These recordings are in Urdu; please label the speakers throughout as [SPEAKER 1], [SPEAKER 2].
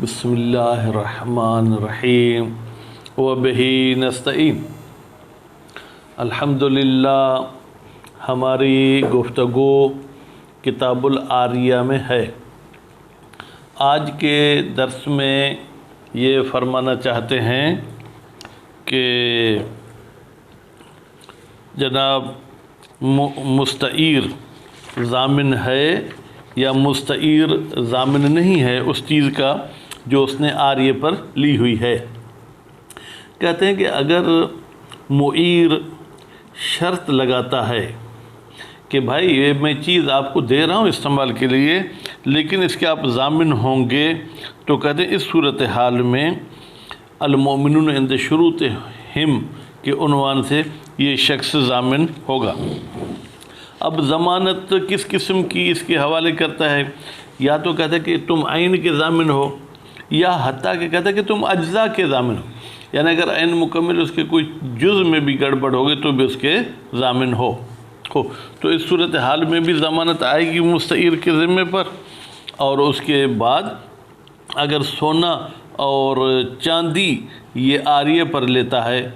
[SPEAKER 1] بسم اللہ الرحمن الرحیم وبہ نستعین۔ الحمدللہ، ہماری گفتگو کتاب العاریہ میں ہے۔ آج کے درس میں یہ فرمانا چاہتے ہیں کہ جناب مستعیر ضامن ہے یا مستعیر ضامن نہیں ہے اس چیز کا جو اس نے عاریہ پر لی ہوئی ہے۔ کہتے ہیں کہ اگر معیر شرط لگاتا ہے کہ بھائی یہ میں چیز آپ کو دے رہا ہوں استعمال کے لیے، لیکن اس کے آپ ضامن ہوں گے، تو کہتے ہیں اس صورتحال میں المؤمنون عند شروطہم کے عنوان سے یہ شخص ضامن ہوگا۔ اب ضمانت کس قسم کی اس کے حوالے کرتا ہے؟ یا تو کہتا ہے کہ تم عین کے ضامن ہو، یا حتیٰ کہ کہتا ہے کہ تم اجزاء کے ضامن ہو، یعنی اگر عین مکمل اس کے کوئی جز میں بھی گڑبڑ ہوگی تو بھی اس کے ضامن ہو تو اس صورتحال میں بھی ضمانت آئے گی مستعیر کے ذمے پر۔ اور اس کے بعد اگر سونا اور چاندی یہ عاریہ پر لیتا ہے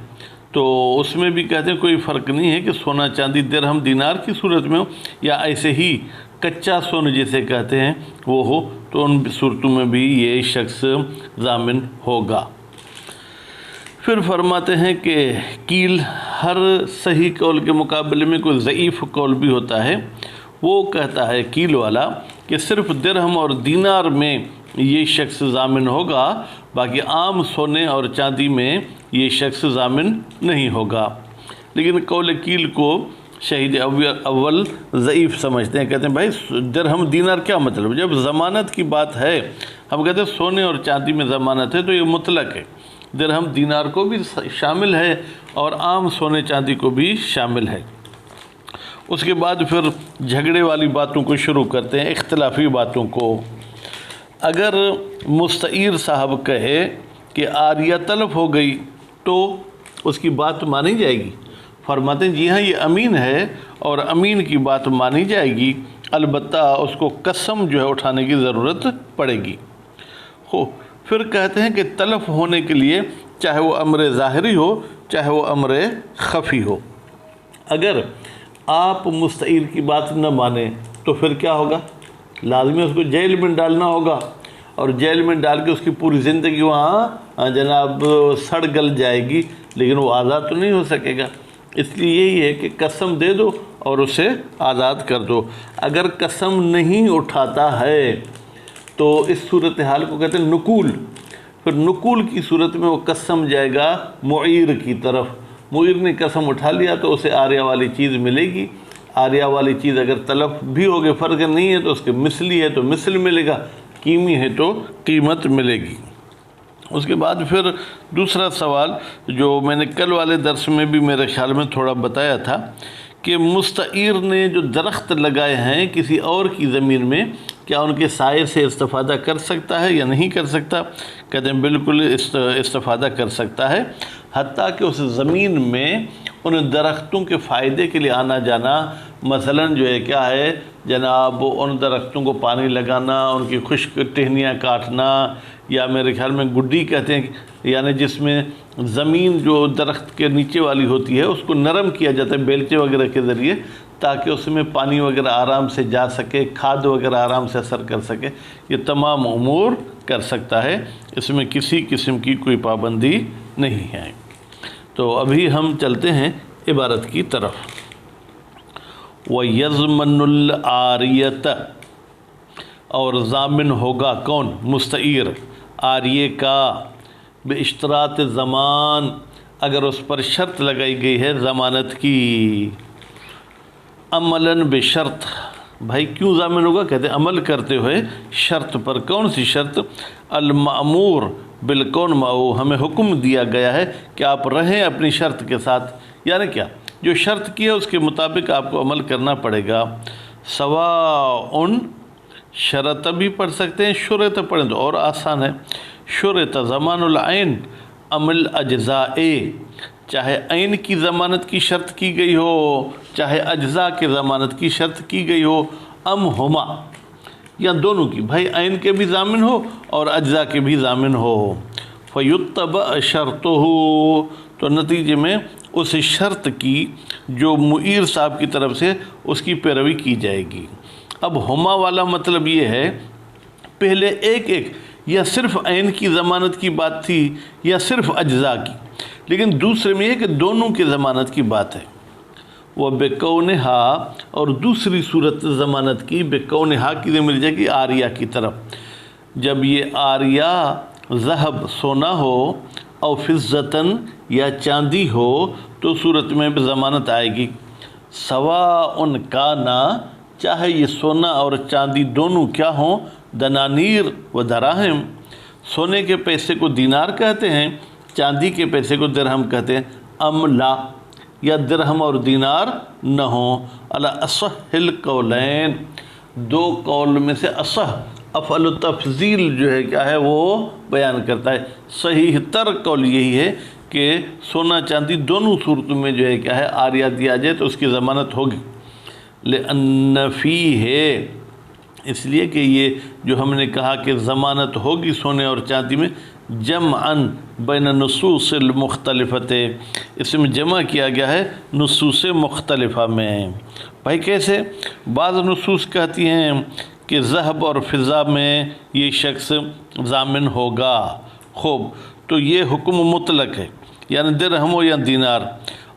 [SPEAKER 1] تو اس میں بھی کہتے ہیں کوئی فرق نہیں ہے کہ سونا چاندی درہم دینار کی صورت میں ہو یا ایسے ہی کچا سونا جسے کہتے ہیں وہ ہو، تو ان صورتوں میں بھی یہ شخص ضامن ہوگا۔ پھر فرماتے ہیں کہ کیل، ہر صحیح قول کے مقابلے میں کوئی ضعیف قول بھی ہوتا ہے۔ وہ کہتا ہے کیل والا کہ صرف درہم اور دینار میں یہ شخص ضامن ہوگا، باقی عام سونے اور چاندی میں یہ شخص ضامن نہیں ہوگا۔ لیکن قول کیل کو شہید اول ضعیف سمجھتے ہیں، کہتے ہیں بھائی درہم دینار کیا مطلب؟ جب ضمانت کی بات ہے، ہم کہتے ہیں سونے اور چاندی میں ضمانت ہے تو یہ مطلق ہے، درہم دینار کو بھی شامل ہے اور عام سونے چاندی کو بھی شامل ہے۔ اس کے بعد پھر جھگڑے والی باتوں کو شروع کرتے ہیں، اختلافی باتوں کو۔ اگر مستعیر صاحب کہے کہ عاریہ تلف ہو گئی تو اس کی بات مانی جائے گی؟ فرماتے ہیں جی ہاں، یہ امین ہے اور امین کی بات مانی جائے گی، البتہ اس کو قسم جو ہے اٹھانے کی ضرورت پڑے گی۔ پھر کہتے ہیں کہ تلف ہونے کے لیے چاہے وہ امر ظاہری ہو چاہے وہ امر خفی ہو، اگر آپ مستعیر کی بات نہ مانیں تو پھر کیا ہوگا؟ لازمی اس کو جیل میں ڈالنا ہوگا، اور جیل میں ڈال کے اس کی پوری زندگی وہاں جناب سڑ گل جائے گی، لیکن وہ آزاد تو نہیں ہو سکے گا۔ اس لیے یہی ہے کہ قسم دے دو اور اسے آزاد کر دو۔ اگر قسم نہیں اٹھاتا ہے تو اس صورتحال کو کہتے ہیں نقول۔ پھر نقول کی صورت میں وہ قسم جائے گا معیر کی طرف، معیر نے قسم اٹھا لیا تو اسے عاریہ والی چیز ملے گی۔ عاریہ والی چیز اگر تلف بھی ہوگی، فرق نہیں ہے تو اس کے مثلی ہے تو مثل ملے گا، قیمی ہے تو قیمت ملے گی۔ اس کے بعد پھر دوسرا سوال جو میں نے کل والے درس میں بھی میرے خیال میں تھوڑا بتایا تھا کہ مستعیر نے جو درخت لگائے ہیں کسی اور کی زمین میں، کیا ان کے سائے سے استفادہ کر سکتا ہے یا نہیں کر سکتا؟ کہتے ہیں بالکل استفادہ کر سکتا ہے، حتیٰ کہ اس زمین میں ان درختوں کے فائدے کے لیے آنا جانا، مثلاً جو ہے کیا ہے جناب ان درختوں کو پانی لگانا، ان کی خشک ٹہنیاں کاٹنا، یا میرے خیال میں گڈی کہتے ہیں، یعنی جس میں زمین جو درخت کے نیچے والی ہوتی ہے اس کو نرم کیا جاتا ہے بیلچے وغیرہ کے ذریعے، تاکہ اس میں پانی وغیرہ آرام سے جا سکے، کھاد وغیرہ آرام سے اثر کر سکے۔ یہ تمام امور کر سکتا ہے، اس میں کسی قسم کی کوئی پابندی نہیں ہے۔ تو ابھی ہم چلتے ہیں عبارت کی طرف۔ وَيَضْمَنُ الْعَارِيَةَ، اور ضامن ہوگا کون؟ مستعیر عاریہ کا، باشتراط زمان، اگر اس پر شرط لگائی گئی ہے ضمانت کی، عملاً بشرط۔ بھائی کیوں ضامن ہوگا؟ کہتے ہیں عمل کرتے ہوئے شرط پر۔ کون سی شرط؟ المأمور بالکون معه، ہمیں حکم دیا گیا ہے کہ آپ رہیں اپنی شرط کے ساتھ، یعنی کیا؟ جو شرط کی ہے اس کے مطابق آپ کو عمل کرنا پڑے گا۔ سواء، شرط بھی پڑھ سکتے ہیں، شرط پڑھیں تو اور آسان ہے۔ شرط ضمان العین ام الاجزاء، چاہے عین کی ضمانت کی شرط کی گئی ہو چاہے اجزاء کی ضمانت کی شرط کی گئی ہو، ام ہما، یا دونوں کی، بھائی عین کے بھی ضامن ہو اور اجزا کے بھی ضامن ہو۔ فیتبع شرطہ، تو نتیجے میں اس شرط کی جو معیر صاحب کی طرف سے اس کی پیروی کی جائے گی۔ اب ہما والا مطلب یہ ہے پہلے ایک ایک یا صرف عین کی ضمانت کی بات تھی یا صرف اجزاء کی، لیکن دوسرے میں یہ کہ دونوں کی ضمانت کی بات ہے۔ وہ بکونہا، اور دوسری صورت ضمانت کی بکونہا کی مل جائے گی آریہ کی طرف، جب یہ آریہ ذہب سونا ہو اور فضتاً یا چاندی ہو تو صورت میں بھی ضمانت آئے گی۔ سواء کانا، چاہے یہ سونا اور چاندی دونوں کیا ہوں، دنانیر و دراہم، سونے کے پیسے کو دینار کہتے ہیں، چاندی کے پیسے کو درہم کہتے ہیں، ام لا، یا درہم اور دینار نہ ہوں، علی اصح القولین، دو قول میں سے اصح افعل التفضیل جو ہے کیا ہے وہ بیان کرتا ہے۔ صحیح تر قول یہی ہے کہ سونا چاندی دونوں صورتوں میں جو ہے کیا ہے آریہ دیا جائے تو اس کی ضمانت ہوگی۔ لأن فیہ، اس لیے کہ یہ جو ہم نے کہا کہ ضمانت ہوگی سونے اور چاندی میں، جمعاً بین نصوص المختلفت، اس میں جمع کیا گیا ہے نصوص مختلفہ میں۔ بھائی کیسے؟ بعض نصوص کہتی ہیں کہ ذہب اور فضہ میں یہ شخص ضامن ہوگا، خوب تو یہ حکم مطلق ہے، یعنی درہم ہو یا دینار،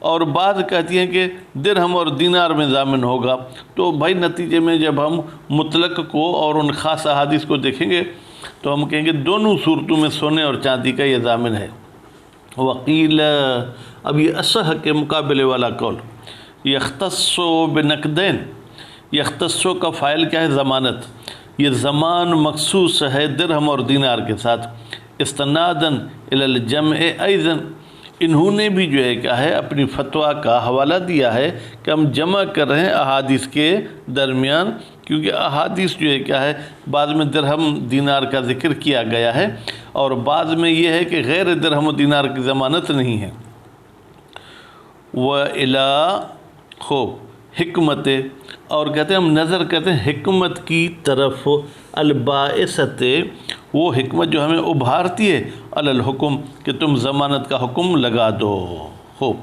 [SPEAKER 1] اور بعض کہتی ہیں کہ درہم اور دینار میں ضامن ہوگا۔ تو بھائی نتیجے میں جب ہم مطلق کو اور ان خاص احادیث کو دیکھیں گے تو ہم کہیں گے دونوں صورتوں میں سونے اور چاندی کا یہ ضامن ہے۔ وقیل، اب یہ اصح کے مقابلے والا قول، یختص بنقدین، یختص کا فاعل کیا ہے؟ ضمانت، یہ زمان مخصوص ہے درہم اور دینار کے ساتھ، استناداً الی الجمع ایضاً، انہوں نے بھی جو ہے کیا ہے اپنی فتویٰ کا حوالہ دیا ہے کہ ہم جمع کر رہے ہیں احادیث کے درمیان، کیونکہ احادیث جو ہے کیا ہے بعض میں درہم دینار کا ذکر کیا گیا ہے اور بعض میں یہ ہے کہ غیر درہم و دینار کی ضمانت نہیں ہے۔ وَإِلَىٰ، خوب حکمت، اور کہتے ہیں ہم نظر کرتے ہیں حکمت کی طرف، الباعثت، وہ حکمت جو ہمیں ابھارتی ہے، علی الحکم، کہ تم ضمانت کا حکم لگا دو۔ خوب،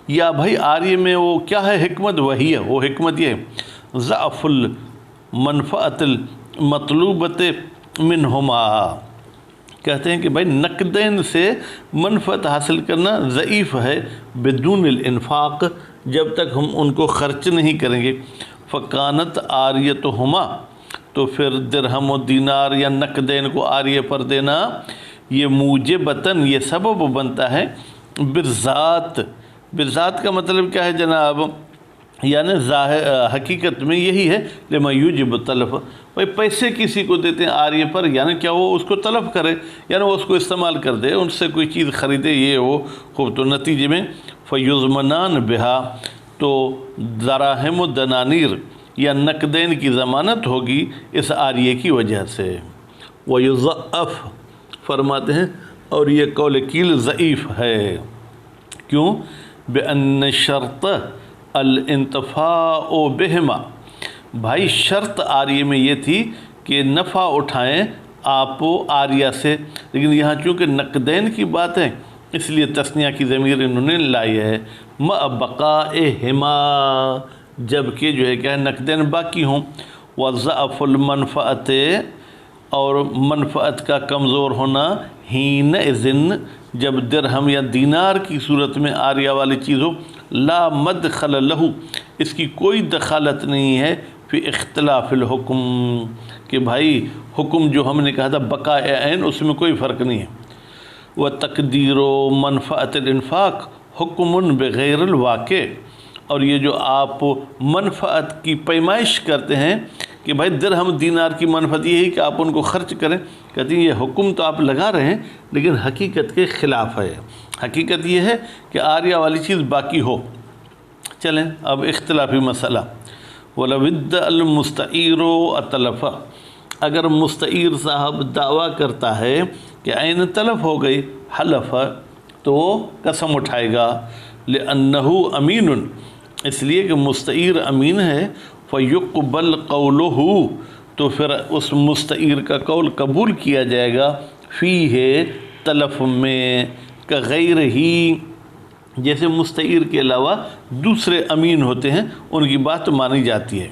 [SPEAKER 1] یا بھائی آریہ میں وہ کیا ہے حکمت؟ وہی ہے، وہ حکمت یہ ہے ضعف المنفعت المطلوبت منہما، کہتے ہیں کہ بھائی نقدین سے منفعت حاصل کرنا ضعیف ہے، بدون الانفاق، جب تک ہم ان کو خرچ نہیں کریں گے۔ فکانت آریتہما، تو پھر درہم و دینار یا نقدین کو آریہ پر دینا یہ موجبتاً، یہ سبب بنتا ہے، بالذات، بالذات کا مطلب کیا ہے جناب؟ یعنی حقیقت میں یہی ہے لما یوجب طلب، بھائی پیسے کسی کو دیتے ہیں آریہ پر، یعنی کیا وہ اس کو طلب کرے، یعنی وہ اس کو استعمال کر دے، ان سے کوئی چیز خریدے، یہ وہ خوب، تو نتیجے میں فیضمنان بہا، تو دراہم و دنانیر یا نقدین کی ضمانت ہوگی اس آریہ کی وجہ سے۔ ویضعف، فرماتے ہیں اور یہ قول قیل ضعیف ہے، کیوں؟ بأن شرط الانتفاع بہما، بھائی شرط آریہ میں یہ تھی کہ نفع اٹھائیں آپ آریہ سے، لیکن یہاں چونکہ نقدین کی بات ہے اس لیے تثنیہ کی ضمیر انہوں نے لائی ہے، مع بقائہما، جبکہ جو ہے کہ نقدین باقی ہوں، وضعف المنفعت، اور منفعت کا کمزور ہونا، حین اذن، جب درہم یا دینار کی صورت میں آریہ والی چیز ہو، لا مدخل لہو، اس کی کوئی دخالت نہیں ہے، فی اختلاف الحکم، کہ بھائی حکم جو ہم نے کہا تھا بقاء عین اس میں کوئی فرق نہیں ہے۔ وَتَقْدِيرُ مَنْفَعَةِ الْإِنفاق حُکْمٌ بغیر الواقع، اور یہ جو آپ منفعت کی پیمائش کرتے ہیں کہ بھائی درہم دینار کی منفعت یہ ہے کہ آپ ان کو خرچ کریں، کہتے ہیں یہ حکم تو آپ لگا رہے ہیں لیکن حقیقت کے خلاف ہے، حقیقت یہ ہے کہ آریہ والی چیز باقی ہو۔ چلیں اب اختلافی مسئلہ، وَلَوِ ادَّعَ الْمُسْتَعِيرُ التَّلَفَ، اگر مستعیر صاحب دعویٰ کرتا ہے کہ عین تلف ہو گئی، حلف، تو وہ قسم اٹھائے گا، لِأَنَّهُ أَمِينٌ، اس لیے کہ مستعیر امین ہے، فَيُقْبَلْ قَوْلُهُ، تو پھر اس مستعیر کا قول قبول کیا جائے گا فی ہے تلف میں کغیر ہی، جیسے مستعیر کے علاوہ دوسرے امین ہوتے ہیں ان کی بات مانی جاتی ہے۔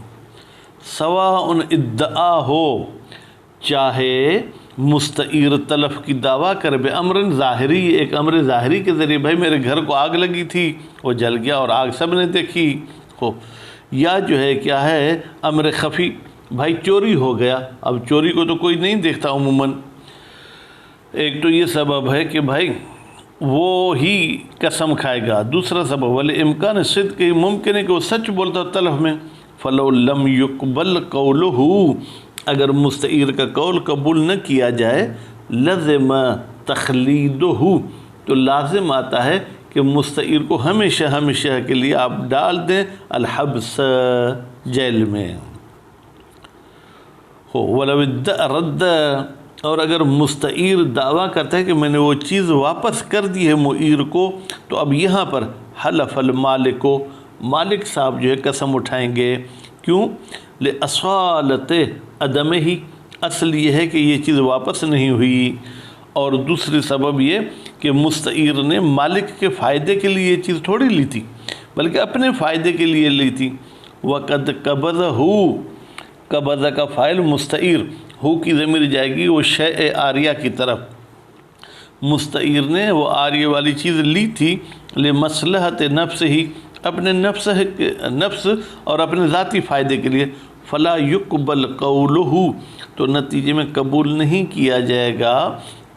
[SPEAKER 1] سواء ادعا ہو، چاہے مستعیر تلف کی دعویٰ کر بے امر ظاہری، ایک امر ظاہری کے ذریعے بھائی میرے گھر کو آگ لگی تھی، وہ جل گیا اور آگ سب نے دیکھی ہو، یا جو ہے کیا ہے امر خفی، بھائی چوری ہو گیا، اب چوری کو تو کوئی نہیں دیکھتا عموماً، ایک تو یہ سبب ہے کہ بھائی وہ ہی قسم کھائے گا، دوسرا سبب ولی امکان صدق، ممکن ہے کہ وہ سچ بولتا تلف میں، فلو لم یقبل قولہ، اگر مستعیر کا قول قبول نہ کیا جائے لزم تخلیدہ، تو لازم آتا ہے کہ مستعیر کو ہمیشہ ہمیشہ کے لیے آپ ڈال دیں الحبس، جیل میں ہو۔ ولو ادعا رد، اور اگر مستعیر دعویٰ کرتا ہے کہ میں نے وہ چیز واپس کر دی ہے معیر کو، تو اب یہاں پر حلف المالک کو، مالک صاحب جو ہے قسم اٹھائیں گے، کیوں؟ لِأَصَالَتِ عدم ہی، اصل یہ ہے کہ یہ چیز واپس نہیں ہوئی، اور دوسری سبب یہ کہ مستعیر نے مالک کے فائدے کے لیے یہ چیز تھوڑی لی تھی بلکہ اپنے فائدے کے لیے لی تھی۔ وَقَدْ قَبَضَهُ، قبضہ کا فاعل مستعیر، ہو کی ضمیر جائے گی وہ شیء عاریہ کی طرف، مستعیر نے وہ عاریہ والی چیز لی تھی لمصلحت نفس ہی، اپنے نفس اور اپنے ذاتی فائدے کے لیے، فلا یقبل قولہ، تو نتیجے میں قبول نہیں کیا جائے گا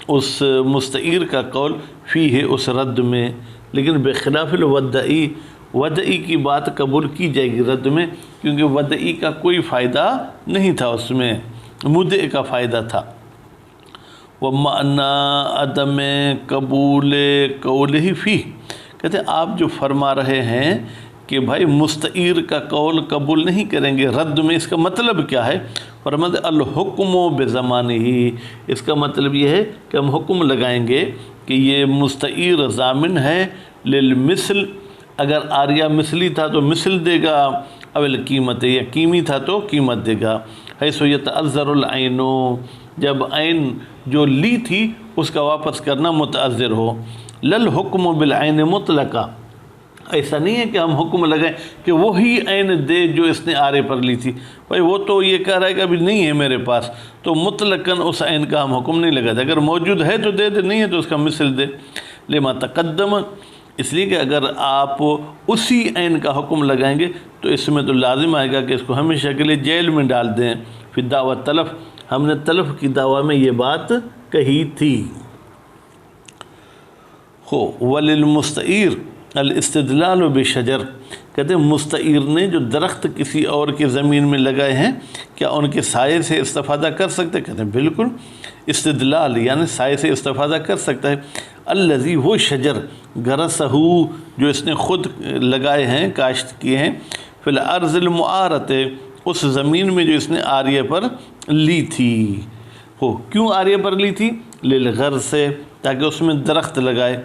[SPEAKER 1] اس مستعیر کا قول فی ہے اس رد میں، لیکن بخلاف الودعی، ودعی کی بات قبول کی جائے گی رد میں، کیونکہ ودعی کا کوئی فائدہ نہیں تھا، اس میں مدعی کا فائدہ تھا۔ وَمَعْنَا عدم قبول قولہ فی، کہتے ہیں آپ جو فرما رہے ہیں کہ بھائی مستعیر کا قول قبول نہیں کریں گے رد میں، اس کا مطلب کیا ہے؟ فرماتے الحکم بزمانہ، اس کا مطلب یہ ہے کہ ہم حکم لگائیں گے کہ یہ مستعیر ضامن ہے للمثل، اگر عاریہ مثلی تھا تو مثل دے گا، اول قیمت، یا قیمی تھا تو قیمت دے گا، حیث یتعذر العین، جب عین جو لی تھی اس کا واپس کرنا متعذر ہو، لل حکم بالعین مطلقہ، ایسا نہیں ہے کہ ہم حکم لگائیں کہ وہی عین دے جو اس نے آرے پر لی تھی، بھائی وہ تو یہ کہہ رہا ہے کہ ابھی نہیں ہے میرے پاس، تو مطلقاً اس عین کا ہم حکم نہیں لگاتے، اگر موجود ہے تو دے دے، نہیں ہے تو اس کا مثل دے، لما تقدم، اس لیے کہ اگر آپ اسی عین کا حکم لگائیں گے تو اس میں تو لازم آئے گا کہ اس کو ہمیشہ کے لیے جیل میں ڈال دیں۔ فی دعوی تلف، ہم نے تلف کی دعویٰ میں یہ بات کہی تھی۔ وللمستعیر الاستدلال بشجر، کہتے ہیں مستعیر نے جو درخت کسی اور کے زمین میں لگائے ہیں کیا ان کے سائے سے استفادہ کر سکتے؟ کہتے ہیں بالکل، استدلال یعنی سائے سے استفادہ کر سکتا ہے۔ الذی، وہ شجر، غرسہ، جو اس نے خود لگائے ہیں، کاشت کیے ہیں، فی الارض المعارۃ، اس زمین میں جو اس نے عاریہ پر لی تھی ہو، کیوں عاریہ پر لی تھی؟ للغرس، سے تاکہ اس میں درخت لگائے۔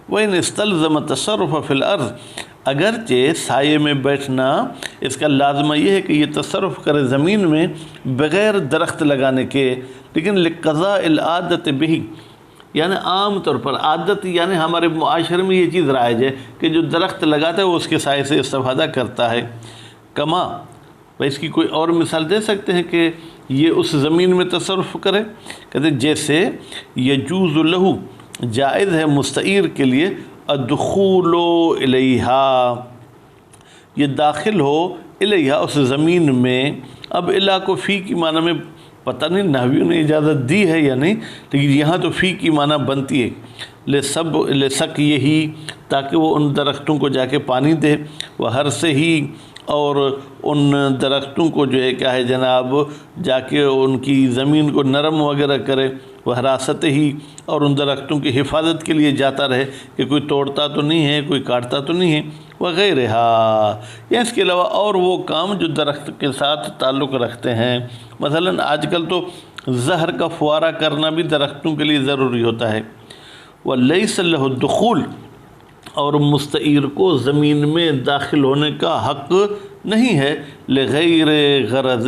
[SPEAKER 1] وَإِنْ اسْتَلْزَمَ التَّصَرُّفَ فِي الْأَرْضِ، اگرچہ سائے میں بیٹھنا اس کا لازمہ یہ ہے کہ یہ تصرف کرے زمین میں بغیر درخت لگانے کے، لیکن لِقَضَاءِ الْعَادَةِ بِهِ، یعنی عام طور پر عادت، یعنی ہمارے معاشرے میں یہ چیز رائج ہے کہ جو درخت لگاتا ہے وہ اس کے سائے سے استفادہ کرتا ہے۔ کما، بھائی اس کی کوئی اور مثال دے سکتے ہیں کہ یہ اس زمین میں تصرف کرے؟ کہتے ہیں جیسے یجوز لہو، جائز ہے مستعیر کے لیے، الدخول الیہا، یہ داخل ہو الیہا، اس زمین میں۔ اب الا کو فی کی معنی میں پتہ نہیں نحویوں نے اجازت دی ہے یا نہیں، لیکن یہاں تو فی کی معنی بنتی ہے، لسک یہی، تاکہ وہ ان درختوں کو جا کے پانی دے، وہ ہر سے ہی، اور ان درختوں کو جو ہے کیا ہے جناب جا کے ان کی زمین کو نرم وغیرہ کرے، وہ حراست ہی، اور ان درختوں کی حفاظت کے لیے جاتا رہے کہ کوئی توڑتا تو نہیں ہے، کوئی کاٹتا تو نہیں ہے، وغیرہ، یا اس کے علاوہ اور وہ کام جو درخت کے ساتھ تعلق رکھتے ہیں۔ مثلا آج کل تو زہر کا فوارہ کرنا بھی درختوں کے لیے ضروری ہوتا ہے۔ وَلَيْسَ لَهُ الدُّخُولُ، اور مستعیر کو زمین میں داخل ہونے کا حق نہیں ہے، لغیر غرض،